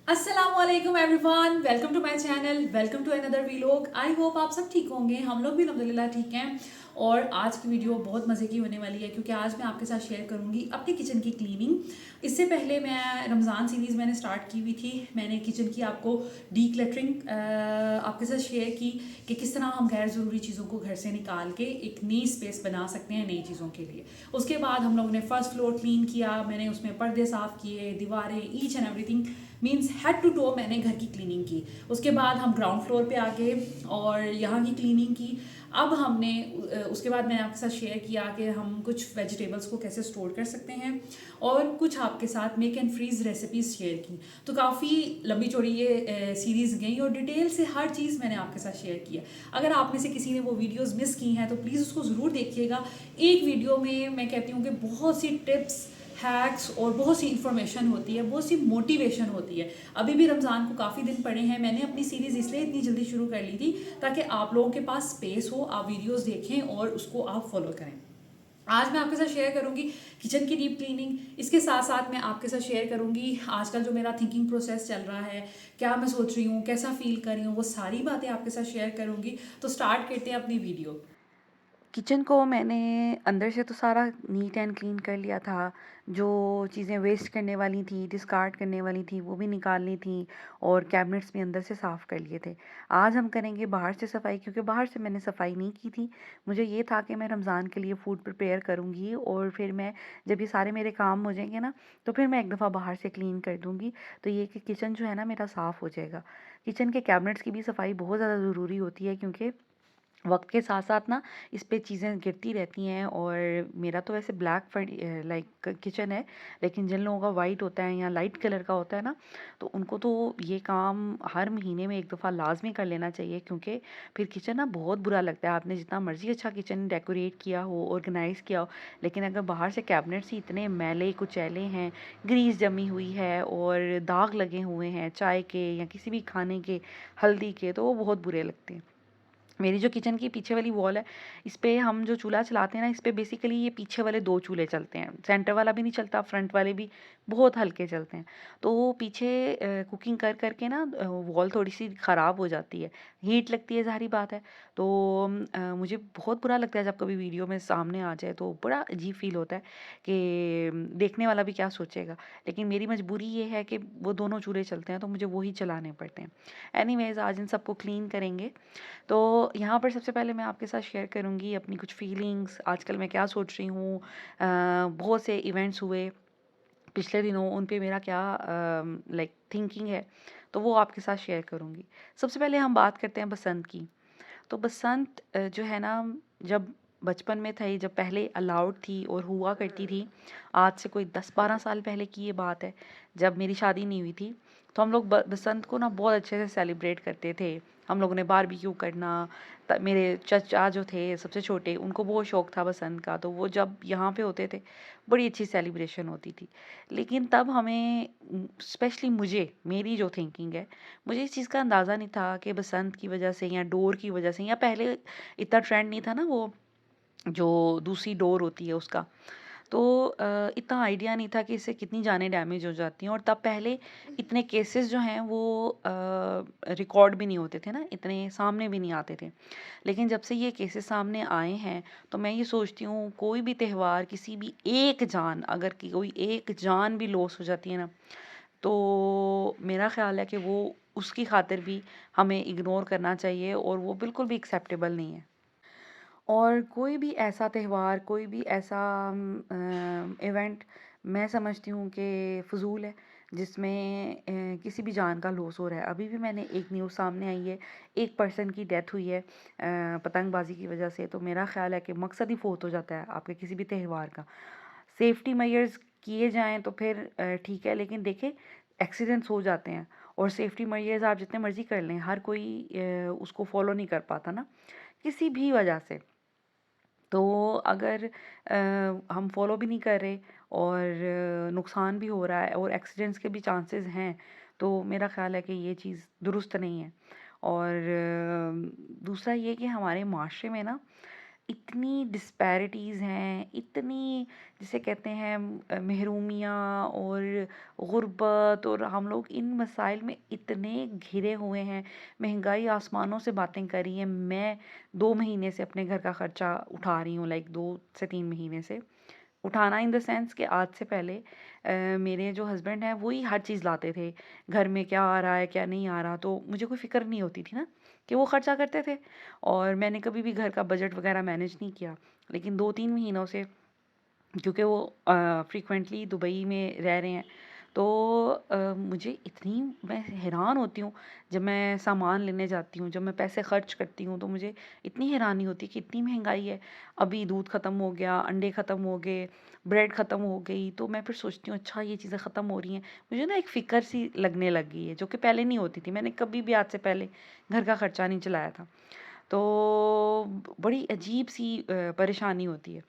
अस्सलामुअलैकुम everyone, welcome to my channel, welcome to another vlog. I hope आप सब ठीक होंगे। हम लोग भी अल्हम्दुलिल्लाह ठीक हैं। और आज की वीडियो बहुत मज़े की होने वाली है क्योंकि आज मैं आपके साथ शेयर करूंगी अपनी किचन की क्लीनिंग। इससे पहले मैं रमज़ान सीरीज़ मैंने स्टार्ट की हुई थी। मैंने किचन की आपको डी क्लटरिंग आपके साथ शेयर की कि किस तरह हम गैर ज़रूरी चीज़ों को घर से निकाल के एक नई स्पेस बना सकते हैं नई चीज़ों के लिए। उसके बाद हम लोगों ने फर्स्ट फ्लोर क्लीन किया, मैंने उसमें पर्दे साफ़ किए, दीवारें, each and everything means head to toe मैंने घर की क्लीनिंग की। उसके बाद हम ग्राउंड फ्लोर पे आ गए और यहाँ की क्लीनिंग की। अब हमने उसके बाद मैंने आपके साथ शेयर किया कि हम कुछ वेजिटेबल्स को कैसे स्टोर कर सकते हैं और कुछ आपके साथ make and freeze recipes share की। तो काफ़ी लंबी चौड़ी ये सीरीज़ गई और डिटेल से हर चीज़ मैंने आपके साथ शेयर किया। अगर आप में से किसी ने वो वीडियोस मिस की हैं तो प्लीज़ उसको ज़रूर देखिएगा। एक वीडियो में मैं कहती हूँ कि बहुत सी टिप्स, हैक्स और बहुत सी इन्फॉर्मेशन होती है, बहुत सी मोटिवेशन होती है। अभी भी रमज़ान को काफ़ी दिन पड़े हैं। मैंने अपनी सीरीज़ इसलिए इतनी जल्दी शुरू कर ली थी ताकि आप लोगों के पास स्पेस हो, आप वीडियोस देखें और उसको आप फॉलो करें। आज मैं आपके साथ शेयर करूंगी किचन की डीप क्लीनिंग। इसके साथ साथ मैं आपके साथ शेयर करूंगी आजकल जो मेरा थिंकिंग प्रोसेस चल रहा है, क्या मैं सोच रही हूँ, कैसा फील कर रही हूँ, वो सारी बातें आपके साथ शेयर करूंगी। तो स्टार्ट करते हैं अपनी वीडियो। किचन को मैंने अंदर से तो सारा नीट एंड क्लीन कर लिया था। जो चीज़ें वेस्ट करने वाली थी, डिस्कार्ड करने वाली थी, वो भी निकालनी थी और कैबिनेट्स भी अंदर से साफ़ कर लिए थे। आज हम करेंगे बाहर से सफाई, क्योंकि बाहर से मैंने सफाई नहीं की थी। मुझे ये था कि मैं रमज़ान के लिए फ़ूड प्रिपेयर करूँगी और फिर मैं जब ये सारे मेरे काम हो जाएंगे ना, तो फिर मैं एक दफ़ा बाहर से क्लीन कर दूँगी। तो ये कि किचन जो है ना मेरा साफ़ हो जाएगा। किचन के कैबिनेट्स की भी सफाई बहुत ज़्यादा ज़रूरी होती है, क्योंकि वक्त के साथ साथ ना इस पे चीज़ें गिरती रहती हैं। और मेरा तो वैसे ब्लैक लाइक किचन है, लेकिन जिन लोगों का वाइट होता है या लाइट कलर का होता है ना, तो उनको तो ये काम हर महीने में एक दफ़ा लाजमी कर लेना चाहिए, क्योंकि फिर किचन ना बहुत बुरा लगता है। आपने जितना मर्ज़ी अच्छा किचन डेकोरेट किया हो, ऑर्गेनाइज़ किया हो, लेकिन अगर बाहर से कैबिनेट्स ही इतने मैले कुचैले हैं, ग्रीस जमी हुई है और दाग लगे हुए हैं चाय के या किसी भी खाने के, हल्दी के, तो वो बहुत बुरे लगते हैं। मेरी जो किचन की पीछे वाली वॉल है, इस पे हम जो चूल्हा चलाते हैं ना, इस पे बेसिकली ये पीछे वाले 2 चूल्हे चलते हैं। सेंटर वाला भी नहीं चलता, फ्रंट वाले भी बहुत हल्के चलते हैं। तो वो पीछे कुकिंग कर के ना वॉल थोड़ी-सी ख़राब हो जाती है। हीट लगती है, ज़ाहिर-सी बात है। तो मुझे बहुत बुरा लगता है जब कभी वीडियो में सामने आ जाए, तो बड़ा अजीब फ़ील होता है कि देखने वाला भी क्या सोचेगा। लेकिन मेरी मजबूरी ये है कि वो दोनों चूल्हे चलते हैं, तो मुझे वो ही चलाने पड़ते हैं। एनीवेज़, आज इन सबको क्लीन करेंगे। तो यहाँ पर सबसे पहले मैं आपके साथ शेयर करूँगी अपनी कुछ फीलिंग्स, आजकल मैं क्या सोच रही हूँ। बहुत से इवेंट्स हुए पिछले दिनों, उन पे मेरा क्या लाइक थिंकिंग है, तो वो आपके साथ शेयर करूँगी। सबसे पहले हम बात करते हैं बसंत की। तो बसंत जो है ना, जब बचपन में थी, जब पहले अलाउड थी और हुआ करती थी, आज से कोई 10-12 साल पहले की ये बात है, जब मेरी शादी नहीं हुई थी। तो हम लोग बसंत को ना बहुत अच्छे से सेलिब्रेट करते थे। हम लोगों ने बारबेक्यू करना। मेरे चचा जो थे सबसे छोटे, उनको बहुत शौक था बसंत का, तो वो जब यहाँ पे होते थे, बड़ी अच्छी सेलिब्रेशन होती थी। लेकिन तब हमें, स्पेशली मुझे, मेरी जो थिंकिंग है, मुझे इस चीज़ का अंदाज़ा नहीं था कि बसंत की वजह से या डोर की वजह से, या पहले इतना ट्रेंड नहीं था ना वो जो दूसरी डोर होती है उसका। तो इतना आइडिया नहीं था कि इससे कितनी जानें डैमेज हो जाती हैं। और तब पहले इतने केसेस जो हैं वो रिकॉर्ड भी नहीं होते थे ना, इतने सामने भी नहीं आते थे। लेकिन जब से ये केसेस सामने आए हैं, तो मैं ये सोचती हूँ, कोई भी त्योहार, किसी भी एक जान, अगर कोई एक जान भी लॉस हो जाती है ना, तो मेरा ख़्याल है कि वो, उसकी खातिर भी हमें इग्नोर करना चाहिए और वो बिल्कुल भी एक्सेप्टेबल नहीं है। और कोई भी ऐसा त्योहार, कोई भी ऐसा इवेंट, मैं समझती हूँ कि फ़िज़ूल है, जिसमें किसी भी जान का लॉस हो रहा है। अभी भी मैंने एक न्यूज़ सामने आई है, एक पर्सन की डेथ हुई है पतंगबाज़ी की वजह से। तो मेरा ख़्याल है कि मकसद ही फ़ौत हो जाता है आपके किसी भी त्योहार का। सेफ्टी मेजर्स किए जाएँ तो फिर ठीक है, लेकिन देखें, एक्सीडेंट्स हो जाते हैं और सेफ्टी मेजर्स आप जितने मर्ज़ी कर लें, हर कोई उसको फ़ॉलो नहीं कर पाता ना, किसी भी वजह से। तो अगर हम फॉलो भी नहीं कर रहे और नुकसान भी हो रहा है और एक्सीडेंट्स के भी चांसेस हैं, तो मेरा ख़्याल है कि ये चीज़ दुरुस्त नहीं है। और दूसरा ये कि हमारे माशरे में ना इतनी डिस्पैरिटीज़ हैं, इतनी जिसे कहते हैं महरूमियाँ और गुर्बत, और हम लोग इन मसाइल में इतने घिरे हुए हैं। महंगाई आसमानों से बातें कर रही है। मैं 2 महीने से अपने घर का खर्चा उठा रही हूँ, लाइक 2 से 3 महीने से। उठाना इन द सेंस कि आज से पहले मेरे जो हस्बैंड हैं वो ही हर चीज़ लाते थे। घर में क्या आ रहा है, क्या नहीं आ रहा, तो मुझे कोई फ़िक्र नहीं होती थी ना कि वो खर्चा करते थे, और मैंने कभी भी घर का बजट वगैरह मैनेज नहीं किया। लेकिन 2-3 महीनों से, क्योंकि वो फ्रीक्वेंटली दुबई में रह रहे हैं, तो मुझे इतनी मैं हैरान होती हूँ जब मैं सामान लेने जाती हूँ, जब मैं पैसे खर्च करती हूँ, तो मुझे इतनी हैरानी होती है कि इतनी महंगाई है। अभी दूध ख़त्म हो गया, अंडे ख़त्म हो गए, ब्रेड ख़त्म हो गई, तो मैं फिर सोचती हूँ अच्छा ये चीज़ें ख़त्म हो रही हैं। मुझे ना एक फ़िक्र सी लगने लग गई है, जो कि पहले नहीं होती थी। मैंने कभी भी आज से पहले घर का खर्चा नहीं चलाया था। तो बड़ी अजीब-सी परेशानी होती है।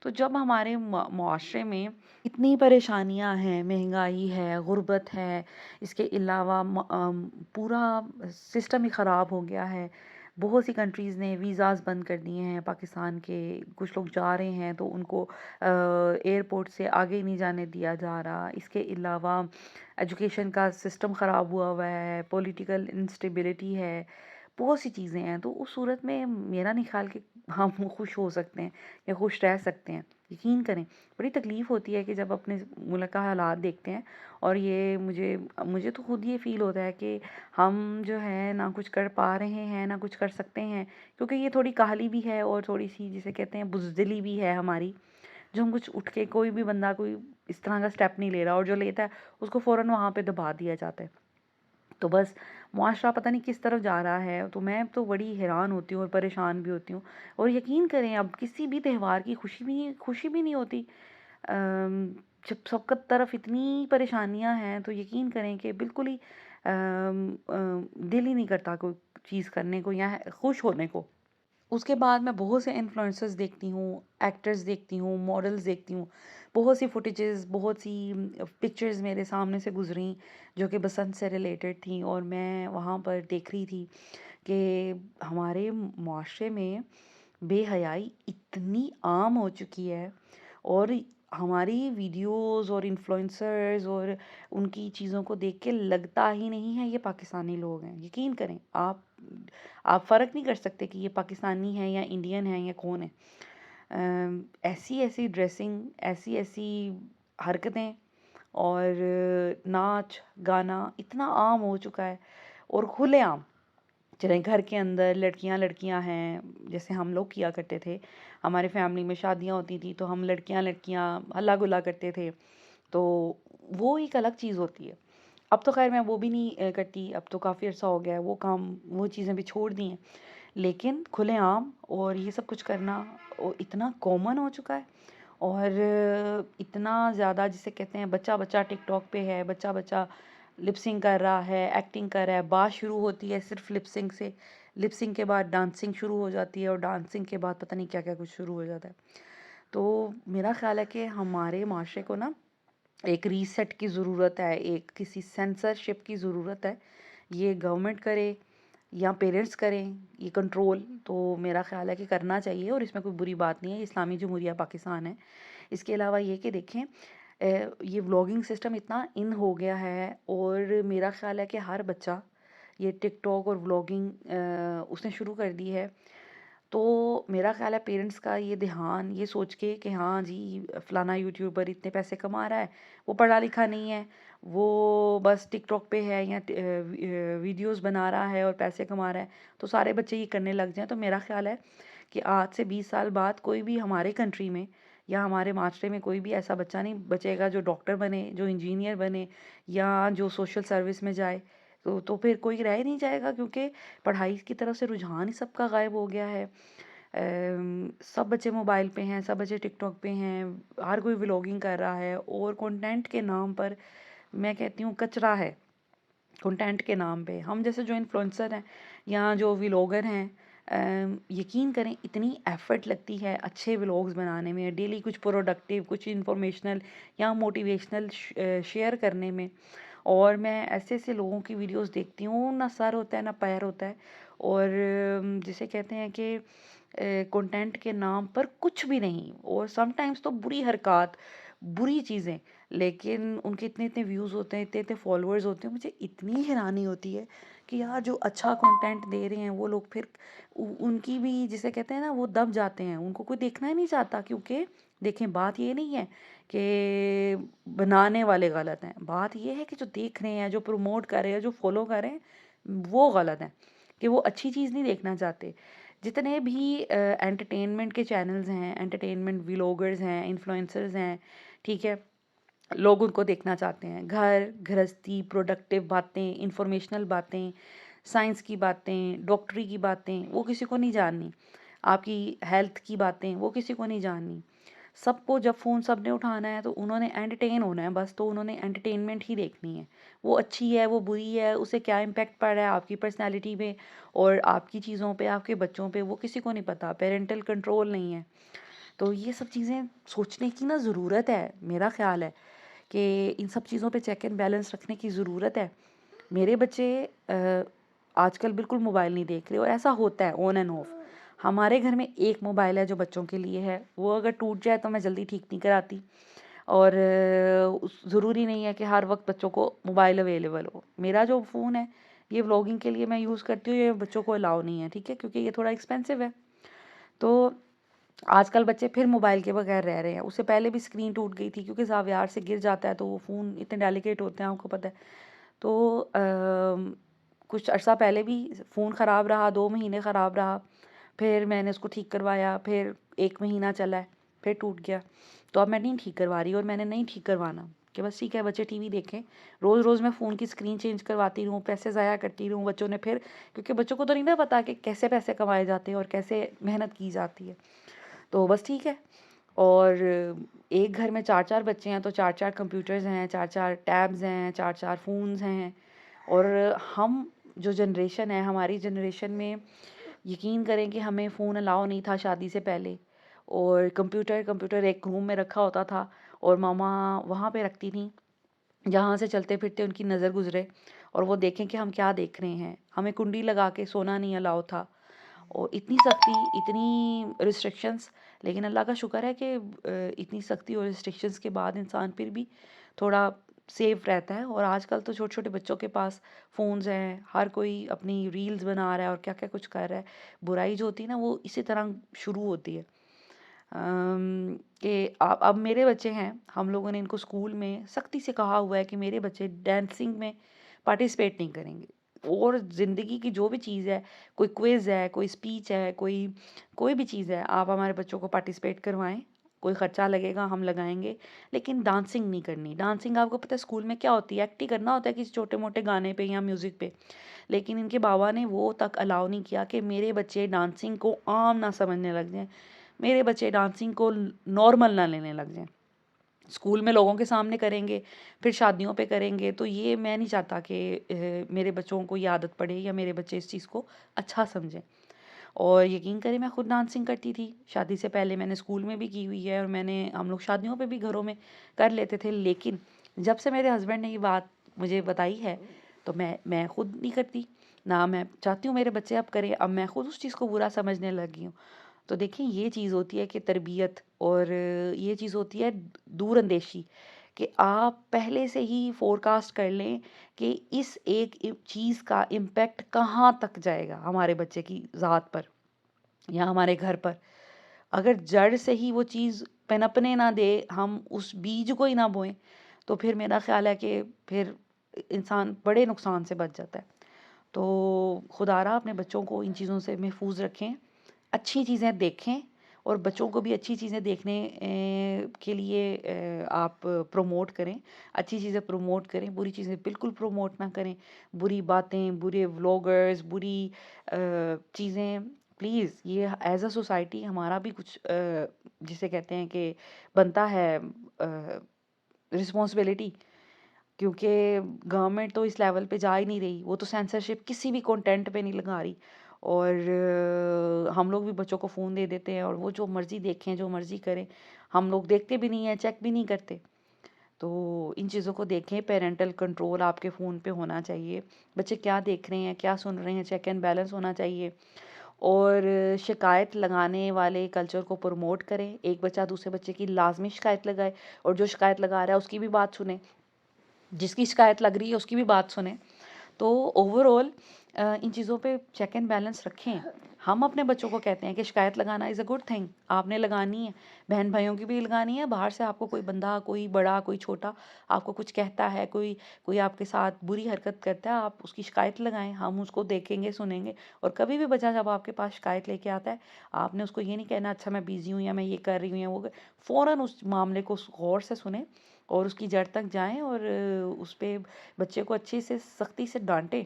तो जब हमारे मुआशरे में इतनी परेशानियां हैं, महंगाई है, गुर्बत है, इसके अलावा पूरा सिस्टम ही ख़राब हो गया है। बहुत सी कंट्रीज़ ने वीज़ाज़ बंद कर दिए हैं पाकिस्तान के। कुछ लोग जा रहे हैं तो उनको एयरपोर्ट से आगे नहीं जाने दिया जा रहा। इसके अलावा एजुकेशन का सिस्टम ख़राब हुआ हुआ है, पॉलिटिकल इंस्टेबिलिटी है, बहुत सी चीज़ें हैं। तो उस सूरत में मेरा नहीं ख्याल कि हम खुश हो सकते हैं या खुश रह सकते हैं। यकीन करें, बड़ी तकलीफ़ होती है कि जब अपने मुल्क का हालात देखते हैं, और ये मुझे मुझे तो खुद ये फ़ील होता है कि हम जो है ना कुछ कर पा रहे हैं, ना कुछ कर सकते हैं। क्योंकि ये थोड़ी काहली भी है और थोड़ी-सी जिसे कहते हैं बुज़दिली भी है हमारी, जो हम कुछ उठ के, कोई भी बंदा कोई इस तरह का स्टेप नहीं ले रहा, और जो लेता है उसको फ़ौरन वहाँ पे दबा दिया जाता है। तो बस मुआशरा पता नहीं किस तरफ जा रहा है, तो मैं तो बड़ी हैरान होती हूँ और परेशान भी होती हूँ। और यकीन करें, अब किसी भी त्योहार की खुशी भी नहीं होती। जब सबकी तरफ इतनी परेशानियां हैं, तो यकीन करें कि बिल्कुल ही दिल ही नहीं करता कोई चीज़ करने को या खुश होने को। उसके बाद मैं बहुत से इन्फ्लुएंसर्स देखती हूँ, एक्टर्स देखती हूँ, मॉडल्स देखती हूँ। बहुत सी फुटेजेस, बहुत सी पिक्चर्स मेरे सामने से गुजरी जो कि बसंत से रिलेटेड थी, और मैं वहाँ पर देख रही थी कि हमारे मुआशरे में बेहयाई इतनी आम हो चुकी है। और हमारी वीडियोस और इन्फ्लुएंसर्स और उनकी चीज़ों को देख के लगता ही नहीं है ये पाकिस्तानी लोग हैं। यकीन करें, आप फ़र्क नहीं कर सकते कि ये पाकिस्तानी है या इंडियन है या कौन है। ऐसी ऐसी ड्रेसिंग, ऐसी ऐसी हरकतें और नाच गाना इतना आम हो चुका है, और खुलेआम। चले घर के अंदर लड़कियां लड़कियां हैं, जैसे हम लोग किया करते थे। हमारे फैमिली में शादियां होती थी तो हम लड़कियां लड़कियां हल्ला गुल्ला करते थे। तो वो एक अलग चीज़ होती है। अब तो खैर मैं वो भी नहीं करती। अब तो काफ़ी अर्सा हो गया है, वो काम, वो चीज़ें भी छोड़ दी हैं। लेकिन खुलेआम और ये सब कुछ करना इतना कॉमन हो चुका है। और इतना ज़्यादा जिसे कहते हैं, बच्चा बच्चा टिकटॉक पे है, बच्चा बच्चा लिपसिंग कर रहा है, एक्टिंग कर रहा है। बात शुरू होती है सिर्फ लिपसिंग से, लिपसिंग के बाद डांसिंग शुरू हो जाती है, और डांसिंग के बाद पता नहीं क्या क्या कुछ शुरू हो जाता है। तो मेरा ख्याल है कि हमारे माशरे को ना एक रीसेट की ज़रूरत है, एक किसी सेंसरशिप की ज़रूरत है। ये गवर्नमेंट करे या पेरेंट्स करें ये कंट्रोल, तो मेरा ख़्याल है कि करना चाहिए, और इसमें कोई बुरी बात नहीं है। इस्लामी जमहूरिया पाकिस्तान है। इसके अलावा ये कि देखें, ये व्लॉगिंग सिस्टम इतना इन हो गया है, और मेरा ख़्याल है कि हर बच्चा ये टिकटॉक और व्लॉगिंग उसने शुरू कर दी है। तो मेरा ख़्याल है पेरेंट्स का ये ध्यान, ये सोच के कि हाँ जी फ़लाना यूट्यूबर इतने पैसे कमा रहा है, वो पढ़ा लिखा नहीं है, वो बस टिकटॉक पे है या वीडियोस बना रहा है और पैसे कमा रहा है, तो सारे बच्चे ये करने लग जाएं। तो मेरा ख़्याल है कि आज से 20 साल बाद कोई भी हमारे कंट्री में या हमारे माशरे में कोई भी ऐसा बच्चा नहीं बचेगा जो डॉक्टर बने, जो इंजीनियर बने, या जो सोशल सर्विस में जाए। तो फिर कोई रह ही नहीं जाएगा, क्योंकि पढ़ाई की तरफ से रुझान ही सबका गायब हो गया है। सब बच्चे मोबाइल पे हैं, सब बच्चे टिकटॉक पे हैं, हर कोई व्लॉगिंग कर रहा है, और कंटेंट के नाम पर मैं कहती हूँ कचरा है। कंटेंट के नाम पे हम जैसे जो इन्फ्लुएंसर हैं या जो व्लॉगर हैं, यकीन करें इतनी एफर्ट लगती है अच्छे व्लॉग्स बनाने में, डेली कुछ प्रोडक्टिव, कुछ इंफॉर्मेशनल या मोटिवेशनल शेयर करने में। और मैं ऐसे ऐसे लोगों की वीडियोस देखती हूँ, ना सर होता है ना पैर होता है। और जिसे कहते हैं कि कंटेंट के नाम पर कुछ भी नहीं, और समटाइम्स तो बुरी हरकत, बुरी चीज़ें, लेकिन उनके इतने इतने व्यूज़ होते हैं, इतने इतने फॉलोअर्स होते हैं। मुझे इतनी हैरानी होती है कि यार जो अच्छा कंटेंट दे रहे हैं वो लोग फिर उनकी भी, जिसे कहते हैं ना, वो दब जाते हैं, उनको कोई देखना ही नहीं चाहता। क्योंकि देखें, बात ये नहीं है कि बनाने वाले गलत हैं, बात ये है कि जो देख रहे हैं, जो प्रमोट कर रहे हैं, जो फॉलो कर रहे हैं, वो गलत हैं, कि वो अच्छी चीज़ नहीं देखना चाहते। जितने भी एंटरटेनमेंट के चैनल्स हैं, एंटरटेनमेंट व्लॉगर्स हैं, इन्फ्लुएंसर्स हैं, ठीक है, लोग उनको देखना चाहते हैं। घर गृहस्थी, प्रोडक्टिव बातें, इंफॉर्मेशनल बातें, साइंस की बातें, डॉक्टरी की बातें, वो किसी को नहीं जाननी। आपकी हेल्थ की बातें, वो किसी को नहीं जाननी। सबको जब फ़ोन सबने उठाना है तो उन्होंने एंटरटेन होना है बस, तो उन्होंने एंटरटेनमेंट ही देखनी है। वो अच्छी है, वो बुरी है, उससे क्या इम्पैक्ट पड़ रहा है आपकी पर्सनैलिटी पे और आपकी चीज़ों पे, आपके बच्चों पे, वो किसी को नहीं पता। पेरेंटल कंट्रोल नहीं है। तो ये सब चीज़ें सोचने की ना ज़रूरत है, मेरा ख़्याल है कि इन सब चीज़ों पे चेक एंड बैलेंस रखने की ज़रूरत है। मेरे बच्चे आजकल बिल्कुल मोबाइल नहीं देख रहे, और ऐसा होता है ऑन एंड ऑफ। हमारे घर में एक मोबाइल है जो बच्चों के लिए है, वो अगर टूट जाए तो मैं जल्दी ठीक नहीं कराती। और ज़रूरी नहीं है कि हर वक्त बच्चों को मोबाइल अवेलेबल हो। मेरा जो फ़ोन है ये व्लॉगिंग के लिए मैं यूज़ करती हूँ, ये बच्चों को अलाउ नहीं है, ठीक है, क्योंकि ये थोड़ा एक्सपेंसिव है। तो आजकल बच्चे फिर मोबाइल के बगैर रह रहे हैं। उससे पहले भी स्क्रीन टूट गई थी, क्योंकि ज़ावियार से गिर जाता है तो वो फ़ोन इतने डेलिकेट होते हैं, आपको पता है। तो कुछ अर्सा पहले भी फ़ोन ख़राब रहा, 2 महीने ख़राब रहा, फिर मैंने उसको ठीक करवाया, फिर 1 महीना चला है, फिर टूट गया। तो अब मैं नहीं ठीक करवा रही, और मैंने नहीं ठीक करवाना, कि बस ठीक है बच्चे टीवी देखें। रोज़ रोज़ मैं फ़ोन की स्क्रीन चेंज करवाती रहूँ, पैसे ज़ाया करती रहूँ, बच्चों ने फिर, क्योंकि बच्चों को तो नहीं ना पता कि कैसे पैसे कमाए जाते हैं और कैसे मेहनत की जाती है। तो बस ठीक है। और एक घर में 4-4 बच्चे हैं तो 4-4 कंप्यूटर्स हैं, 4-4 टैब्स हैं, 4-4 फ़ोन्स हैं। और हम जो जनरेशन है, हमारी जनरेशन में, यकीन करें कि हमें फ़ोन अलाउ नहीं था शादी से पहले, और कंप्यूटर एक रूम में रखा होता था और मामा वहाँ पे रखती थी, जहाँ से चलते फिरते उनकी नज़र गुजरे और वो देखें कि हम क्या देख रहे हैं। हमें कुंडी लगा के सोना नहीं अलाउ था, और इतनी सख्ती, इतनी रिस्ट्रिक्शंस। लेकिन अल्लाह का शुक्र है कि इतनी सख्ती और रिस्ट्रिक्शंस के बाद इंसान फिर भी थोड़ा सेफ रहता है। और आजकल तो छोटे छोटे बच्चों के पास फ़ोन्स हैं, हर कोई अपनी रील्स बना रहा है और क्या क्या कुछ कर रहा है। बुराई जो होती है ना, वो इसी तरह शुरू होती है। कि अब मेरे बच्चे हैं, हम लोगों ने इनको स्कूल में सख्ती से कहा हुआ है कि मेरे बच्चे डांसिंग में पार्टिसिपेट नहीं करेंगे। और ज़िंदगी की जो भी चीज़ है, कोई क्विज़ है, कोई स्पीच है, कोई कोई भी चीज़ है, आप हमारे बच्चों को पार्टिसिपेट करवाएं। कोई ख़र्चा लगेगा, हम लगाएंगे, लेकिन डांसिंग नहीं करनी। डांसिंग आपको पता है स्कूल में क्या होती है, एक्ट ही करना होता है किसी छोटे मोटे गाने पे या म्यूज़िक पे। लेकिन इनके बाबा ने वो तक अलाउ नहीं किया कि मेरे बच्चे डांसिंग को आम ना समझने लग जाएं, मेरे बच्चे डांसिंग को नॉर्मल ना लेने लग जाएं। स्कूल में लोगों के सामने करेंगे, फिर शादियों पे करेंगे, तो ये मैं नहीं चाहता कि मेरे बच्चों को ये आदत पड़े या मेरे बच्चे इस चीज़ को अच्छा समझें। और यकीन करें, मैं खुद डांसिंग करती थी शादी से पहले, मैंने स्कूल में भी की हुई है, और हम लोग शादियों पे भी घरों में कर लेते थे। लेकिन जब से मेरे हस्बैंड ने ये बात मुझे बताई है, तो मैं खुद नहीं करती, ना मैं चाहती हूँ मेरे बच्चे अब करें। अब मैं खुद उस चीज़ को बुरा समझने लगी हूँ। तो देखिए, ये चीज़ होती है कि तरबियत, और ये चीज़ होती है दूरअंदेशी, कि आप पहले से ही फोरकास्ट कर लें कि इस एक चीज़ का इम्पैक्ट कहाँ तक जाएगा हमारे बच्चे की ज़ात पर या हमारे घर पर। अगर जड़ से ही वो चीज़ पनपने ना दे, हम उस बीज को ही ना बोएं, तो फिर मेरा ख्याल है कि फिर इंसान बड़े नुकसान से बच जाता है। तो खुदारा अपने बच्चों को इन चीज़ों से महफूज रखें, अच्छी चीज़ें देखें, और बच्चों को भी अच्छी चीज़ें देखने के लिए आप प्रमोट करें। अच्छी चीज़ें प्रमोट करें, बुरी चीज़ें बिल्कुल प्रमोट ना करें। बुरी बातें, बुरे व्लॉगर्स, बुरी चीज़ें, प्लीज़, ये एज अ सोसाइटी हमारा भी कुछ जिसे कहते हैं कि बनता है रिस्पॉन्सिबिलिटी। क्योंकि गवर्नमेंट तो इस लेवल पे जा ही नहीं रही, वो तो सेंसरशिप किसी भी कंटेंट पे नहीं लगा रही। और हम लोग भी बच्चों को फ़ोन दे देते हैं और वो जो मर्ज़ी देखें, जो मर्ज़ी करें। हम लोग देखते भी नहीं हैं, चेक भी नहीं करते। तो इन चीज़ों को देखें, पेरेंटल कंट्रोल आपके फ़ोन पे होना चाहिए। बच्चे क्या देख रहे हैं, क्या सुन रहे हैं, चेक एंड बैलेंस होना चाहिए। और शिकायत लगाने वाले कल्चर को प्रमोट करें। एक बच्चा दूसरे बच्चे की लाज़मी शिकायत लगाए और जो शिकायत लगा रहा है उसकी भी बात सुने, जिसकी शिकायत लग रही है उसकी भी बात सुने। तो ओवरऑल इन चीज़ों पे चेक एंड बैलेंस रखें। हम अपने बच्चों को कहते हैं कि शिकायत लगाना इज़ अ गुड थिंग, आपने लगानी है, बहन भाइयों की भी लगानी है। बाहर से आपको कोई बंदा, कोई बड़ा, कोई छोटा आपको कुछ कहता है, कोई कोई आपके साथ बुरी हरकत करता है, आप उसकी शिकायत लगाएं, हम उसको देखेंगे, सुनेंगे। और कभी भी बच्चा जब आपके पास शिकायत लेके आता है, आपने उसको ये नहीं कहना अच्छा मैं बिज़ी हूँ या मैं ये कर रही हूँ या वो फ़ौरन उस मामले को गौर से सुने और उसकी जड़ तक जाएं और उस पे बच्चे को अच्छे से सख्ती से डांटें।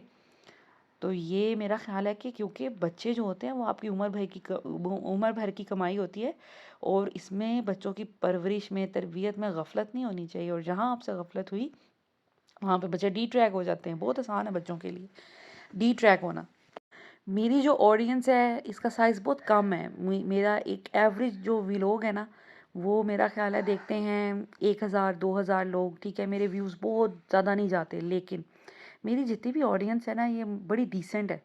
तो ये मेरा ख़्याल है कि क्योंकि बच्चे जो होते हैं वो आपकी उम्र भर की कमाई होती है और इसमें बच्चों की परवरिश में, तरबियत में गफ़लत नहीं होनी चाहिए। और जहाँ आपसे गफ़लत हुई वहाँ पे बच्चे डी-ट्रैक हो जाते हैं। बहुत आसान है बच्चों के लिए डी-ट्रैक होना। मेरी जो ऑडियंस है इसका साइज़ बहुत कम है। मेरा एक एवरेज जो व्लॉग है ना, वो मेरा ख़्याल है देखते हैं 1000 2000 लोग, ठीक है। मेरे व्यूज़ बहुत ज़्यादा नहीं जाते, लेकिन मेरी जितनी भी ऑडियंस है ना ये बड़ी डिसेंट है।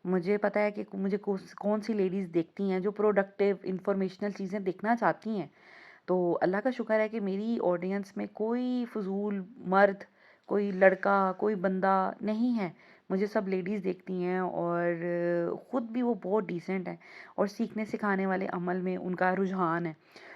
मुझे पता है कि मुझे कौन सी लेडीज़ देखती हैं जो प्रोडक्टिव इंफॉर्मेशनल चीज़ें देखना चाहती हैं। तो अल्लाह का शुक्र है कि मेरी ऑडियंस में कोई फ़ुज़ूल मर्द, कोई लड़का, कोई बंदा नहीं है। मुझे सब लेडीज़ देखती हैं और ख़ुद भी वो बहुत डिसेंट हैं और सीखने सिखाने वाले अमल में उनका रुझान है।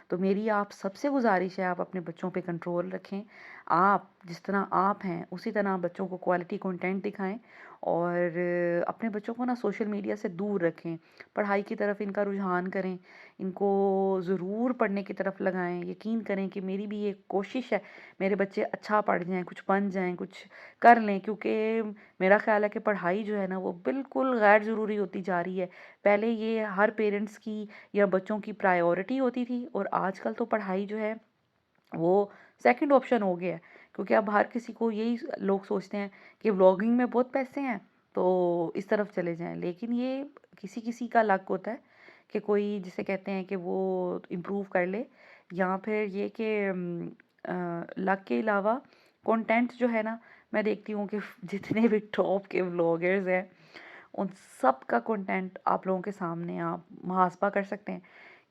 तो मेरी आप सबसे गुज़ारिश है आप अपने बच्चों पे कंट्रोल रखें। आप जिस तरह आप हैं उसी तरह बच्चों को क्वालिटी कंटेंट दिखाएं और अपने बच्चों को ना सोशल मीडिया से दूर रखें। पढ़ाई की तरफ इनका रुझान करें, इनको ज़रूर पढ़ने की तरफ लगाएं। यकीन करें कि मेरी भी ये कोशिश है मेरे बच्चे अच्छा पढ़ जाएं, कुछ बन जाएं, कुछ कर लें, क्योंकि मेरा ख़्याल है कि पढ़ाई जो है ना वो बिल्कुल गैर ज़रूरी होती जा रही है। पहले ये हर पेरेंट्स की या बच्चों की प्रायोरिटी होती थी और आजकल तो पढ़ाई जो है वो सेकंड ऑप्शन हो गया है, क्योंकि अब हर किसी को यही लोग सोचते हैं कि व्लॉगिंग में बहुत पैसे हैं तो इस तरफ चले जाएं। लेकिन ये किसी किसी का लक होता है कि कोई जिसे कहते हैं कि वो इम्प्रूव कर ले, या फिर ये कि लक के अलावा कंटेंट जो है ना, मैं देखती हूँ कि जितने भी टॉप के व्लॉगर्स हैं उन सब का कंटेंट आप लोगों के सामने आप मुहासबा कर सकते हैं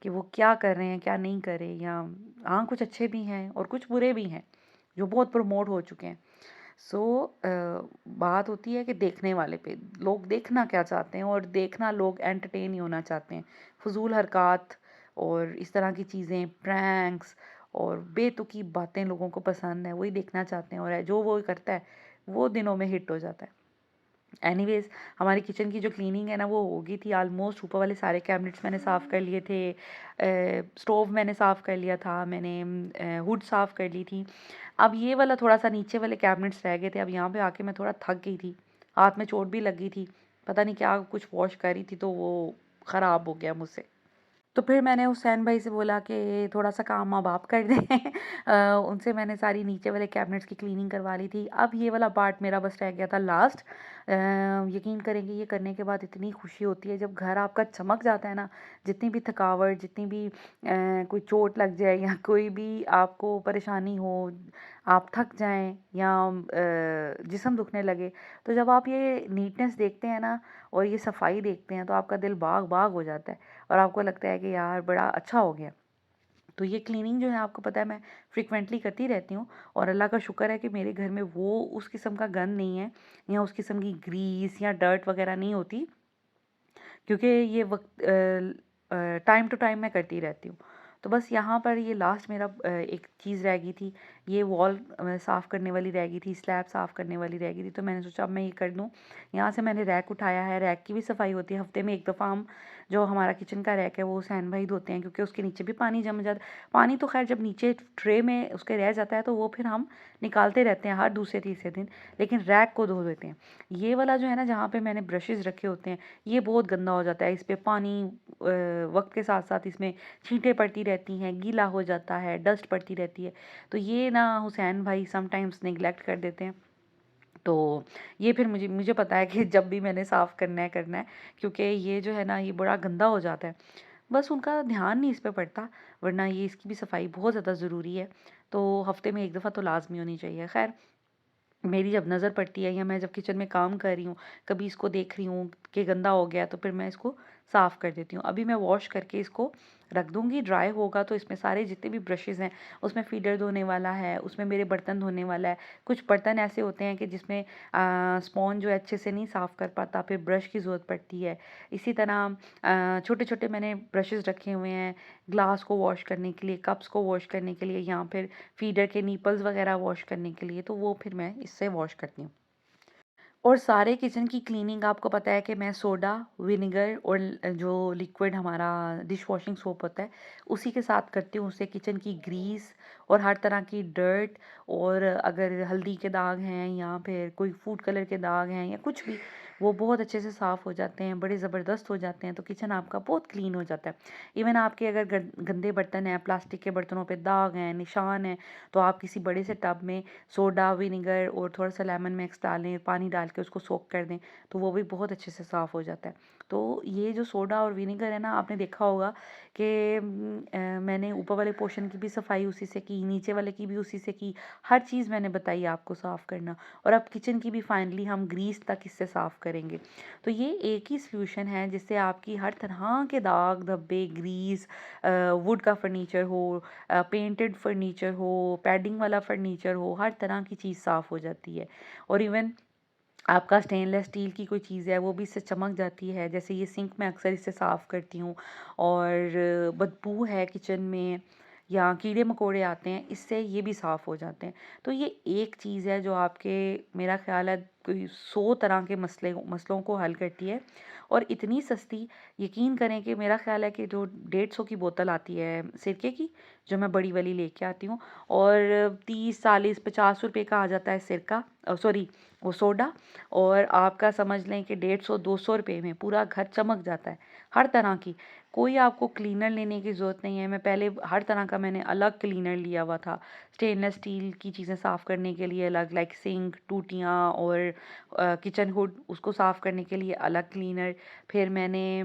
कि वो क्या कर रहे हैं, क्या नहीं कर रहे। या हाँ, कुछ अच्छे भी हैं और कुछ बुरे भी हैं जो बहुत प्रमोट हो चुके हैं। सो बात होती है कि देखने वाले पे, लोग देखना क्या चाहते हैं और देखना लोग एंटरटेन ही होना चाहते हैं। फजूल हरकत और इस तरह की चीज़ें, प्रैंक्स और बेतुकी बातें लोगों को पसंद है, वही देखना चाहते हैं और जो वो करता है वो दिनों में हिट हो जाता है। एनीवेज़, हमारी किचन की जो क्लीनिंग है ना वो हो गई थी ऑलमोस्ट। ऊपर वाले सारे कैबिनेट्स मैंने साफ़ कर लिए थे, स्टोव मैंने साफ़ कर लिया था, मैंने हुड साफ़ कर ली थी। अब ये वाला थोड़ा सा नीचे वाले कैबिनेट्स रह गए थे। अब यहाँ पे आके मैं थोड़ा थक गई थी, हाथ में चोट भी लगी थी, पता नहीं क्या कुछ वॉश करी थी तो वो ख़राब हो गया मुझसे। तो फिर मैंने हुसैन भाई से बोला कि थोड़ा सा काम अब आप कर दें। उनसे मैंने सारी नीचे वाले कैबिनेट्स की क्लीनिंग करवा ली थी। अब ये वाला पार्ट मेरा बस रह गया था लास्ट। यकीन करेंगे ये करने के बाद इतनी खुशी होती है जब घर आपका चमक जाता है ना। जितनी भी थकावट, जितनी भी कोई चोट लग जाए या कोई भी आपको परेशानी हो, आप थक जाएं या जिस्म दुखने लगे, तो जब आप ये नीटनेस देखते हैं ना और ये सफाई देखते हैं तो आपका दिल बाग बाग हो जाता है और आपको लगता है कि यार बड़ा अच्छा हो गया। तो ये क्लीनिंग जो है आपको पता है मैं फ्रिक्वेंटली करती रहती हूँ और अल्लाह का शुक्र है कि मेरे घर में वो उस किस्म का गंद नहीं है या उस किस्म की ग्रीस या डर्ट वगैरह नहीं होती, क्योंकि ये वक्त टाइम टू टाइम मैं करती रहती हूँ। तो बस यहाँ पर ये लास्ट मेरा एक चीज़ रह गई थी, ये वॉल साफ़ करने वाली रह गई थी, स्लैब साफ़ करने वाली रह गई थी। तो मैंने सोचा अब मैं ये कर दूँ। यहाँ से मैंने रैक उठाया है, रैक की भी सफाई होती है हफ्ते में एक दफ़ा। हम जो हमारा किचन का रैक है वो हुसैन भाई धोते हैं, क्योंकि उसके नीचे भी पानी जम जाता है। पानी तो खैर जब नीचे ट्रे में उसके रह जाता है तो वो फिर हम निकालते रहते हैं हर दूसरे तीसरे दिन, लेकिन रैक को धो देते हैं। ये वाला जो है ना जहाँ पे मैंने ब्रशेज़ रखे होते हैं, ये बहुत गंदा हो जाता है। इस पे पानी वक्त के साथ साथ इसमें छींटें पड़ती रहती हैं, गीला हो जाता है, डस्ट पड़ती रहती है। तो ये ना हुसैन भाई समटाइम्स नेग्लेक्ट कर देते हैं। तो ये फिर मुझे मुझे पता है कि जब भी मैंने साफ़ करना है, क्योंकि ये जो है ना ये बड़ा गंदा हो जाता है। बस उनका ध्यान नहीं इस पे पड़ता, वरना ये इसकी भी सफाई बहुत ज़्यादा ज़रूरी है। तो हफ्ते में एक दफ़ा तो लाज़मी होनी चाहिए। खैर, मेरी जब नज़र पड़ती है या मैं जब किचन में काम कर रही हूँ, कभी इसको देख रही हूँ कि गंदा हो गया, तो फिर मैं इसको साफ़ कर देती हूँ। अभी मैं वॉश करके इसको रख दूँगी, ड्राई होगा तो इसमें सारे जितने भी ब्रशेज़ हैं, उसमें फीडर धोने वाला है, उसमें मेरे बर्तन धोने वाला है। कुछ बर्तन ऐसे होते हैं कि जिसमें स्पॉन्ज जो है अच्छे से नहीं साफ़ कर पाता, फिर ब्रश की ज़रूरत पड़ती है। इसी तरह छोटे-छोटे मैंने ब्रशेज़ रखे हुए हैं, ग्लास को वॉश करने के लिए, कप्स को वॉश करने के लिए या फिर फीडर के निपल्स वगैरह वॉश करने के लिए, तो वो फिर मैं इससे वॉश करती हूँ। और सारे किचन की क्लीनिंग आपको पता है कि मैं सोडा, विनेगर और जो लिक्विड हमारा डिश वॉशिंग सोप होता है, उसी के साथ करती हूँ। उससे किचन की ग्रीस और हर तरह की डर्ट, और अगर हल्दी के दाग हैं या फिर कोई फूड कलर के दाग हैं या कुछ भी, वो बहुत अच्छे से साफ़ हो जाते हैं, बड़े ज़बरदस्त हो जाते हैं, तो किचन आपका बहुत क्लीन हो जाता है। इवन आपके अगर गंदे बर्तन हैं, प्लास्टिक के बर्तनों पे दाग हैं, निशान हैं, तो आप किसी बड़े से टब में सोडा, विनेगर और थोड़ा-सा लेमन मिक्स डालें, पानी डाल के उसको सोक कर दें, तो वो भी बहुत अच्छे से साफ़ हो जाता है। तो ये जो सोडा और विनेगर है ना, आपने देखा होगा कि मैंने ऊपर वाले पोर्शन की भी सफाई उसी से की, नीचे वाले की भी उसी से की। हर चीज़ मैंने बताई आपको साफ़ करना, और अब किचन की भी फाइनली हम ग्रीस तक इससे साफ़ करेंगे। तो ये एक ही सॉल्यूशन है जिससे आपकी हर तरह के दाग, धब्बे, ग्रीस, वुड का फर्नीचर हो, पेंटेड फर्नीचर हो, पैडिंग वाला फर्नीचर हो, हर तरह की चीज़ साफ़ हो जाती है। और इवन आपका स्टेनलेस स्टील की कोई चीज़ है, वो भी इससे चमक जाती है। जैसे ये सिंक मैं अक्सर इससे साफ़ करती हूँ, और बदबू है किचन में या कीड़े-मकोड़े आते हैं, इससे ये भी साफ़ हो जाते हैं। तो ये एक चीज़ है जो आपके, मेरा ख़्याल है, कोई 100 तरह के मसलों को हल करती है, और इतनी सस्ती। यकीन करें कि मेरा ख़्याल है कि जो 150 की बोतल आती है सिरके की, जो मैं बड़ी वाली लेके आती हूँ, और 30, 40, 50 रुपए का आ जाता है सिरका, सॉरी वो सोडा, और आपका समझ लें कि 150, 200 रुपए में पूरा घर चमक जाता है, हर तरह की। कोई आपको क्लीनर लेने की ज़रूरत नहीं है। मैं पहले हर तरह का मैंने अलग क्लीनर लिया हुआ था। स्टेनलेस स्टील की चीज़ें साफ़ करने के लिए अलग, लाइक सिंक, टूटियाँ और किचन हुड, उसको साफ़ करने के लिए अलग क्लीनर। फिर मैंने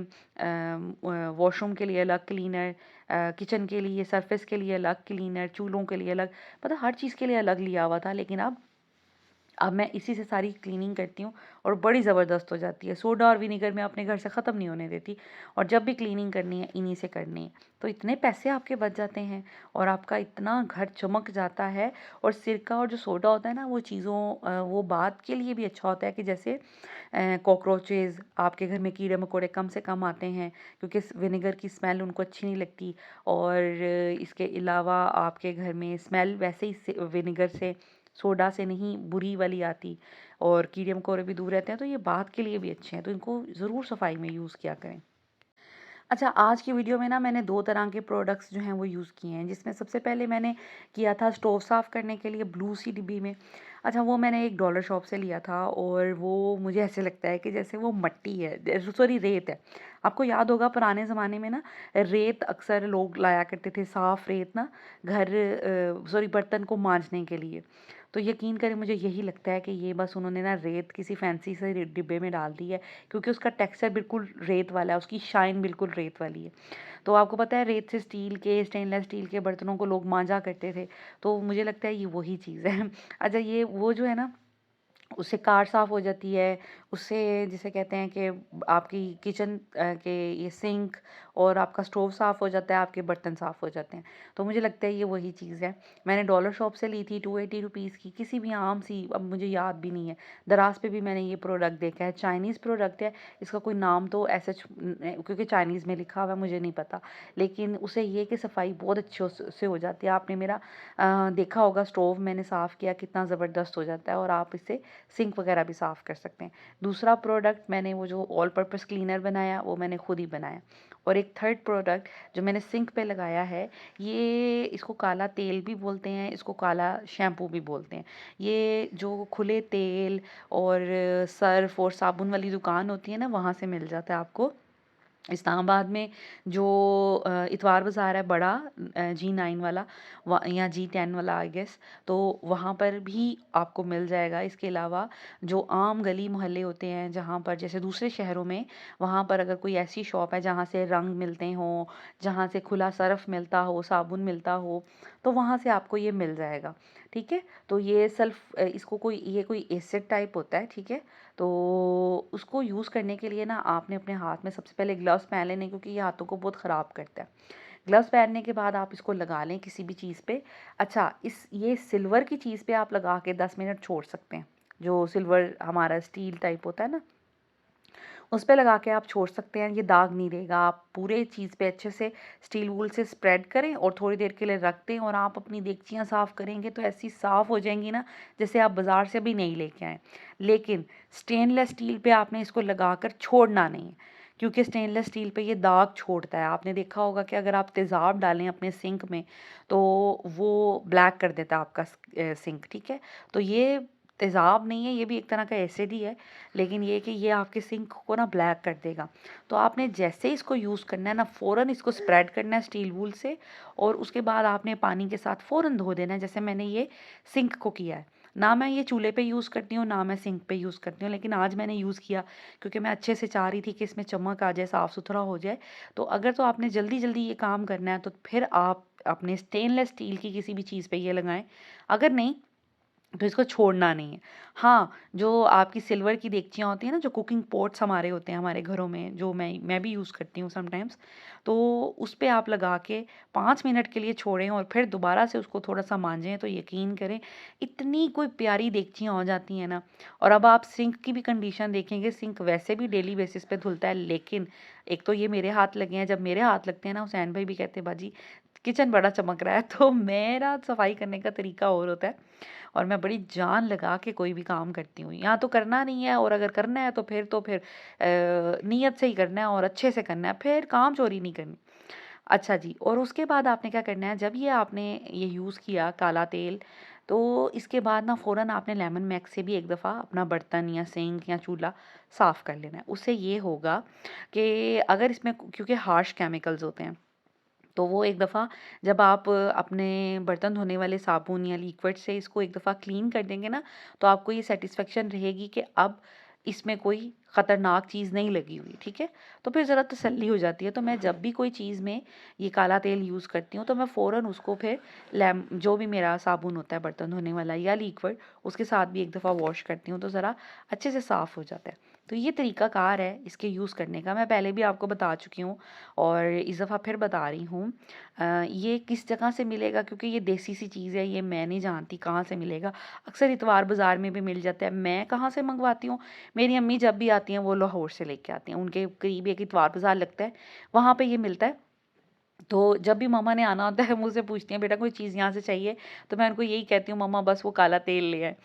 वॉशरूम के लिए अलग क्लीनर, किचन के लिए, सरफेस के लिए अलग क्लीनर, चूल्हों के लिए अलग, मतलब हर चीज़ के लिए अलग लिया हुआ था। लेकिन अब मैं इसी से सारी क्लीनिंग करती हूँ, और बड़ी ज़बरदस्त हो जाती है। सोडा और विनेगर मैं अपने घर से ख़त्म नहीं होने देती, और जब भी क्लीनिंग करनी है इन्हीं से करनी है। तो इतने पैसे आपके बच जाते हैं, और आपका इतना घर चमक जाता है। और सिरका और जो सोडा होता है ना, वो वो बात के लिए भी अच्छा होता है कि जैसे कॉकरोचेज़, आपके घर में कीड़े-मकोड़े कम से कम आते हैं, क्योंकि विनेगर की स्मेल उनको अच्छी नहीं लगती। और इसके अलावा आपके घर में स्मेल वैसे ही से विनेगर से, सोडा से नहीं, बुरी वाली आती, और कीड़े-मकोड़े भी दूर रहते हैं, तो ये बात के लिए भी अच्छे हैं, तो इनको ज़रूर सफाई में यूज़ किया करें। अच्छा, आज की वीडियो में ना मैंने 2 तरह के प्रोडक्ट्स जो हैं वो यूज़ किए हैं, जिसमें सबसे पहले मैंने किया था स्टोव साफ़ करने के लिए ब्लू सी डिब्बी में। अच्छा, वो मैंने एक डॉलर शॉप से लिया था, और वो मुझे ऐसे लगता है कि जैसे वो मट्टी है, सॉरी रेत है। आपको याद होगा पुराने ज़माने में ना रेत अक्सर लोग लाया करते थे, साफ़ रेत ना, सॉरी बर्तन को मांजने के लिए। तो यकीन करें, मुझे यही लगता है कि ये बस उन्होंने ना रेत किसी फैंसी से डिब्बे में डाल दी है, क्योंकि उसका टेक्सचर बिल्कुल रेत वाला है, उसकी शाइन बिल्कुल रेत वाली है। तो आपको पता है, रेत से स्टील के, स्टेनलेस स्टील के बर्तनों को लोग मांजा करते थे, तो मुझे लगता है ये वही चीज़ है। अच्छा, ये वो जो है ना, उससे कार साफ़ हो जाती है, उससे जिसे कहते हैं कि आपकी किचन के ये सिंक और आपका स्टोव साफ़ हो जाता है, आपके बर्तन साफ़ हो जाते हैं। तो मुझे लगता है ये वही चीज़ है। मैंने डॉलर शॉप से ली थी 280 रुपीज़ की, किसी भी आम सी, अब मुझे याद भी नहीं है। दराज़ पे भी मैंने ये प्रोडक्ट देखा है, चाइनीज़ प्रोडक्ट है, इसका कोई नाम तो ऐसे क्योंकि चाइनीज़ में लिखा हुआ है, मुझे नहीं पता। लेकिन उसे ये कि सफाई बहुत अच्छे से हो जाती है। आपने मेरा देखा होगा स्टोव मैंने साफ़ किया, कितना ज़बरदस्त हो जाता है, और आप इससे सिंक वगैरह भी साफ़ कर सकते हैं। दूसरा प्रोडक्ट मैंने वो जो ऑल पर्पस क्लीनर बनाया, वो मैंने खुद ही बनाया। और एक थर्ड प्रोडक्ट जो मैंने सिंक पे लगाया है, ये इसको काला तेल भी बोलते हैं, इसको काला शैम्पू भी बोलते हैं। ये जो खुले तेल और सर्फ़ और साबुन वाली दुकान होती है ना, वहाँ से मिल जाता है आपको। इस्लामाबाद में जो इतवार बाज़ार है बड़ा, G9 वाला, या G10 वाला आई गेस, तो वहाँ पर भी आपको मिल जाएगा। इसके अलावा जो आम गली मोहल्ले होते हैं, जहाँ पर जैसे दूसरे शहरों में, वहाँ पर अगर कोई ऐसी शॉप है जहाँ से रंग मिलते हों, जहाँ से खुला सर्फ़ मिलता हो, साबुन मिलता हो, तो वहाँ से आपको ये मिल जाएगा। ठीक है। तो ये इसको कोई एसिड टाइप होता है, ठीक है। तो उसको यूज़ करने के लिए ना आपने अपने हाथ में सबसे पहले ग्लव्स पहन लेने, क्योंकि ये हाथों को बहुत ख़राब करता है। ग्लव्स पहनने के बाद आप इसको लगा लें किसी भी चीज़ पे। अच्छा, ये सिल्वर की चीज़ पे आप लगा के 10 मिनट छोड़ सकते हैं। जो सिल्वर हमारा स्टील टाइप होता है ना, उस पे लगा के आप छोड़ सकते हैं, ये दाग नहीं देगा। आप पूरे चीज़ पे अच्छे से स्टील वूल से स्प्रेड करें और थोड़ी देर के लिए रख दें, और आप अपनी देगचियाँ साफ़ करेंगे तो ऐसी साफ़ हो जाएंगी ना, जैसे आप बाज़ार से भी नहीं लेके आए। लेकिन स्टेनलेस स्टील पे आपने इसको लगाकर छोड़ना नहीं है, क्योंकि स्टेनलेस स्टील पे ये दाग छोड़ता है। आपने देखा होगा कि अगर आप तेज़ाब डालें अपने सिंक में तो वो ब्लैक कर देता है आपका सिंक, ठीक है। तो ये तेज़ाब नहीं है, ये भी एक तरह का एसिड ही है, लेकिन ये कि ये आपके सिंक को ना ब्लैक कर देगा। तो आपने जैसे ही इसको यूज़ करना है ना, फ़ौरन इसको स्प्रेड करना है स्टील वूल से, और उसके बाद आपने पानी के साथ फ़ौरन धो देना है, जैसे मैंने ये सिंक को किया है। ना मैं ये चूल्हे पे यूज़ करती हूँ, ना मैं सिंक पे यूज़ करती हूँ, लेकिन आज मैंने यूज़ किया क्योंकि मैं अच्छे से चाह रही थी कि इसमें चमक आ जाए, साफ़ सुथरा हो जाए। तो अगर तो आपने जल्दी जल्दी ये काम करना है तो फिर आप अपने स्टेनलेस स्टील की किसी भी चीज़ पे ये लगाएं। अगर नहीं तो इसको छोड़ना नहीं है। हाँ, जो आपकी सिल्वर की देगचियाँ होती हैं ना, जो कुकिंग पॉट्स हमारे होते हैं हमारे घरों में, जो मैं भी यूज़ करती हूँ समटाइम्स, तो उस पे आप लगा के 5 मिनट के लिए छोड़ें और फिर दोबारा से उसको थोड़ा-सा मांजें, तो यकीन करें इतनी कोई प्यारी देगचियाँ हो जाती हैं ना। और अब आप सिंक की भी कंडीशन देखेंगे, सिंक वैसे भी डेली बेसिस पे धुलता है, लेकिन एक तो ये मेरे हाथ लगे हैं, जब मेरे हाथ लगते हैं ना, हुसैन भाई भी कहते हैं बाजी किचन बड़ा चमक रहा है, तो मेरा सफाई करने का तरीका और होता है। और मैं बड़ी जान लगा के कोई भी काम करती हूँ। या तो करना नहीं है, और अगर करना है तो फिर नीयत से ही करना है और अच्छे से करना है, फिर काम चोरी नहीं करनी। अच्छा जी, और उसके बाद आपने क्या करना है, जब ये आपने ये यूज़ किया काला तेल, तो इसके बाद ना फ़ौरन आपने लेमन मैक्स से भी एक दफ़ा अपना बर्तन या सिंक या चूल्हा साफ़ कर लेना है। उससे ये होगा कि अगर इसमें क्योंकि हार्श केमिकल्स होते हैं, तो वो एक दफ़ा जब आप अपने बर्तन धोने वाले साबुन या लिक्विड से इसको एक दफ़ा क्लीन कर देंगे ना, तो आपको ये सैटिस्फैक्शन रहेगी कि अब इसमें कोई ख़तरनाक चीज़ नहीं लगी हुई, ठीक है? तो फिर ज़रा तसल्ली हो जाती है। तो मैं जब भी कोई चीज़ में ये काला तेल यूज़ करती हूँ, तो मैं फ़ौरन उसको फिर जो भी मेरा साबुन होता है बर्तन धोने वाला या लिक्विड, उसके साथ भी एक दफ़ा वॉश करती हूँ, तो ज़रा अच्छे से साफ़ हो जाता है। तो ये तरीक़ाकार है इसके यूज़ करने का, मैं पहले भी आपको बता चुकी हूँ और इस दफ़ा फिर बता रही हूँ। ये किस जगह से मिलेगा, क्योंकि ये देसी सी चीज़ है, ये मैं नहीं जानती कहाँ से मिलेगा। अक्सर इतवार बाज़ार में भी मिल जाता है। मैं कहाँ से मंगवाती हूँ, मेरी अम्मी जब भी आती हैं वो लाहौर से लेके आती हैं। उनके करीब एक इतवार बाज़ार लगता है, वहाँ पे ये मिलता है। तो जब भी मम्मा ने आना होता है मुझसे पूछती हैं बेटा कोई चीज़ यहाँ से चाहिए, तो मैं उनको यही कहती हूँ मम्मा बस वो काला तेल ले आएँ।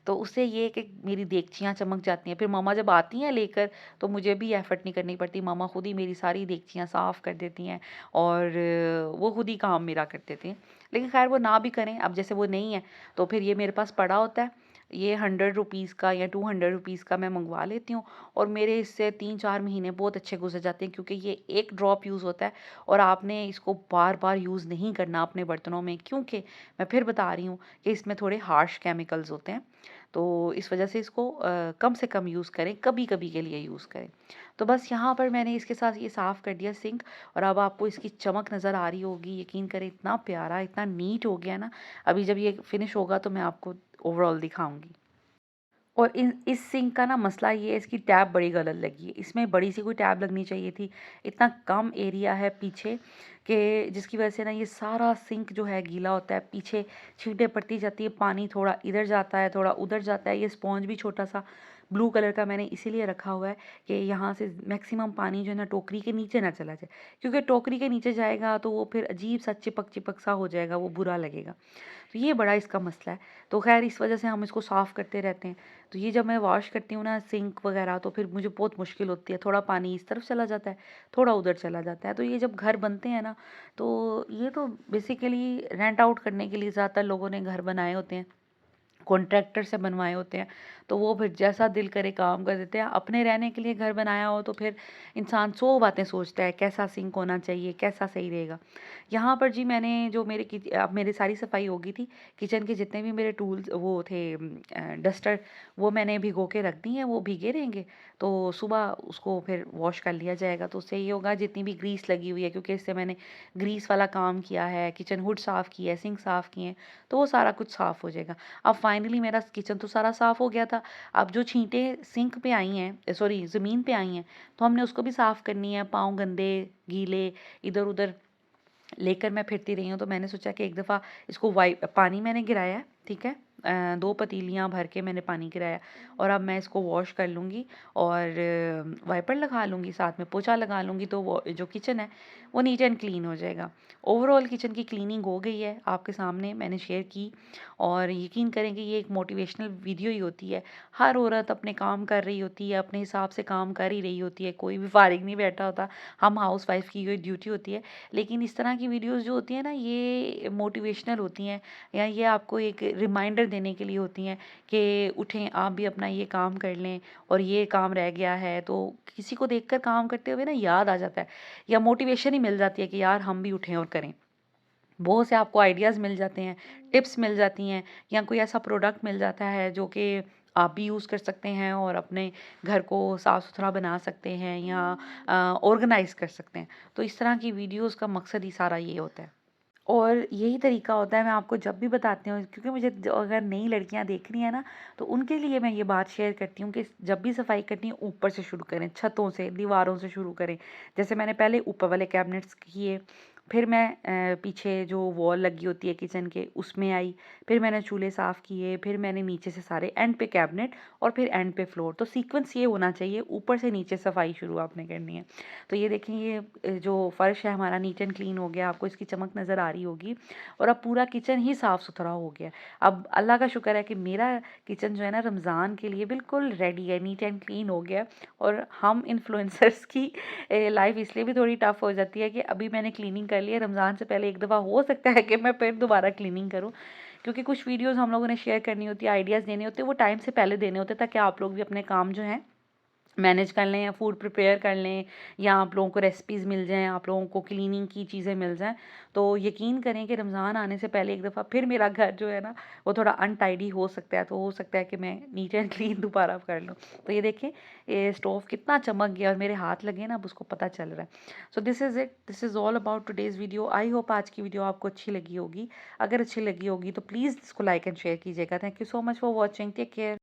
तो उससे ये है कि मेरी देगचियाँ चमक जाती हैं। फिर मम्मा जब आती हैं लेकर, तो मुझे भी एफ़र्ट नहीं करनी पड़ती, मम्मा खुद ही मेरी सारी देगचियाँ साफ़ कर देती हैं, और वो खुद ही काम मेरा कर देती हैं। लेकिन ख़ैर वो ना भी करें, अब जैसे वो नहीं है तो फिर ये मेरे पास पड़ा होता है। ये 100 रुपीज़ का या 200 रुपीज़ का मैं मँगवा लेती हूँ, और मेरे इससे 3-4 महीने बहुत अच्छे गुज़र जाते हैं, क्योंकि ये एक ड्रॉप यूज़ होता है और आपने इसको बार-बार यूज़ नहीं करना अपने बर्तनों में, क्योंकि मैं फिर बता रही हूँ कि इसमें थोड़े हार्श केमिकल्स होते हैं। तो इस वज़ह से इसको कम से कम यूज़ करें, कभी-कभी के लिए यूज़ करें। तो बस यहाँ पर मैंने इसके साथ ये साफ़ कर दिया सिंक, और अब आपको इसकी चमक नज़र आ रही होगी। यकीन करें इतना प्यारा, इतना नीट हो गया ना, अभी जब ये फिनिश होगा तो मैं आपको ओवरऑल दिखाऊँगी। और इस सिंक का ना मसला ये है, इसकी टैप बड़ी गलत लगी है। इसमें बड़ी सी कोई टैप लगनी चाहिए थी। इतना कम एरिया है पीछे कि जिसकी वजह से ना ये सारा सिंक जो है गीला होता है। पीछे छींटे पड़ती जाती है, पानी थोड़ा इधर जाता है, थोड़ा उधर जाता है। ये स्पॉन्ज भी छोटा-सा ब्लू कलर का मैंने इसीलिए रखा हुआ है कि यहाँ से मैक्सिमम पानी जो है ना टोकरी के नीचे ना चला जाए। क्योंकि टोकरी के नीचे जाएगा तो वो फिर अजीब-सा चिपक-चिपक सा हो जाएगा, वो बुरा लगेगा। तो ये बड़ा इसका मसला है। तो ख़ैर इस वज़ह से हम इसको साफ़ करते रहते हैं। तो ये जब मैं वॉश करती हूँ ना सिंक वग़ैरह, तो फिर मुझे बहुत मुश्किल होती है। थोड़ा पानी इस तरफ चला जाता है, थोड़ा उधर चला जाता है। तो ये जब घर बनते हैं ना, तो ये तो बेसिकली रेंट आउट करने के लिए ज़्यादातर लोगों ने घर बनाए होते हैं। कॉन्ट्रैक्टर से बनवाए होते हैं। तो वो फिर जैसा दिल करे काम कर देते हैं। अपने रहने के लिए घर बनाया हो तो फिर इंसान 100 बातें सोचता है, कैसा सिंक होना चाहिए, कैसा सही रहेगा। यहाँ पर जी मैंने जो अब मेरी सारी सफाई हो गई थी, किचन के जितने भी मेरे टूल्स वो थे डस्टर, वो मैंने भिगो के रख दी हैं, वो भीगे रहेंगे। तो सुबह उसको फिर वॉश कर लिया जाएगा, तो उससे ये होगा जितनी भी ग्रीस लगी हुई है, क्योंकि इससे मैंने ग्रीस वाला काम किया है, किचन हुड साफ़ की है, सिंक साफ़ किए हैं, तो वो सारा कुछ साफ़ हो जाएगा। अब फाइनली मेरा किचन तो सारा साफ़ हो गया था। अब जो छींटें सिंक पे आई हैं, सॉरी ज़मीन पे आई हैं, तो हमने उसको भी साफ़ करनी है। पाँव गंदे, गीले इधर-उधर लेकर मैं फिरती रही हूँ, तो मैंने सोचा कि एक दफ़ा इसको पानी मैंने गिराया है, ठीक है? 2 पतीलियाँ भर के मैंने पानी गिराया और अब मैं इसको वॉश कर लूँगी और वाइपर लगा लूँगी, साथ में पोंछा लगा लूँगी, तो वो जो किचन है वो नीट एंड क्लीन हो जाएगा। ओवरऑल किचन की क्लीनिंग हो गई है, आपके सामने मैंने शेयर की और यकीन करें कि ये एक मोटिवेशनल वीडियो ही होती है। हर औरत अपने काम कर रही होती है, अपने हिसाब से काम कर ही रही होती है, कोई भी फ़ारिग नहीं बैठा होता। हम हाउसवाइफ़ की ये ड्यूटी होती है। लेकिन इस तरह की वीडियोस जो होती हैं ना, ये मोटिवेशनल होती हैं या ये आपको एक रिमाइंडर देने के लिए होती हैं कि उठें, आप भी अपना ये काम कर लें और ये काम रह गया है, तो किसी को देखकर काम करते हुए ना याद आ जाता है या मोटिवेशन ही मिल जाती है कि यार हम भी उठें और करें। बहुत से आपको आइडियाज़ मिल जाते हैं, टिप्स मिल जाती हैं या कोई ऐसा प्रोडक्ट मिल जाता है जो कि आप भी यूज़ कर सकते हैं और अपने घर को साफ़-सुथरा बना सकते हैं या ऑर्गेनाइज़ कर सकते हैं। तो इस तरह की वीडियोज़ का मकसद ही सारा ये होता है। और यही तरीका होता है, मैं आपको जब भी बताती हूँ, क्योंकि मुझे अगर नई लड़कियां देख रही हैं ना, तो उनके लिए मैं ये बात शेयर करती हूँ कि जब भी सफाई करनी है ऊपर से शुरू करें, छतों से, दीवारों से शुरू करें। जैसे मैंने पहले ऊपर वाले कैबिनेट्स किए, फिर मैं पीछे जो वॉल लगी होती है किचन के उसमें आई, फिर मैंने चूल्हे साफ़ किए, फिर मैंने नीचे से सारे एंड पे कैबिनेट और फिर एंड पे फ्लोर। तो सीक्वेंस ये होना चाहिए, ऊपर से नीचे सफाई शुरू आपने करनी है। तो ये देखें, ये जो फ़र्श है हमारा नीट एंड क्लीन हो गया, आपको इसकी चमक नज़र आ रही होगी और अब पूरा किचन ही साफ़-सुथरा हो गया। अब अल्लाह का शुक्र है कि मेरा किचन जो है ना रमज़ान के लिए बिल्कुल रेडी है, नीट एंड क्लीन हो गया। और हम इन्फ्लुएंसर्स की लाइफ़ इसलिए भी थोड़ी टफ़ हो जाती है कि अभी मैंने क्लीनिंग कर ली है, रमज़ान से पहले एक दफ़ा हो सकता है कि मैं फिर दोबारा क्लीनिंग करूँ। क्योंकि कुछ वीडियोज़ हम लोगों ने शेयर करनी होती है, आइडियाज़ देने होते हैं, वो टाइम से पहले देने होते हैं ताकि आप लोग भी अपने काम जो हैं मैनेज कर लें या फूड प्रिपेयर कर लें या आप लोगों को रेसिपीज़ मिल जाएँ, आप लोगों को क्लीनिंग की चीज़ें मिल जाएँ। तो यकीन करें कि रमज़ान आने से पहले एक दफ़ा फिर मेरा घर जो है ना, वो थोड़ा अनटाइडी हो सकता है, तो हो सकता है कि मैं नीट एंड क्लीन दोबारा कर लूँ। तो ये देखें, ये स्टोव कितना चमक गया और मेरे हाथ लगे ना, अब उसको पता चल रहा है। So this is it, this is all about today's video. I hope आज की वीडियो आपको अच्छी लगी होगी। अगर अच्छी लगी होगी तो प्लीज़ इसको लाइक एंड शेयर कीजिएगा। Thank you so much for watching. Take care.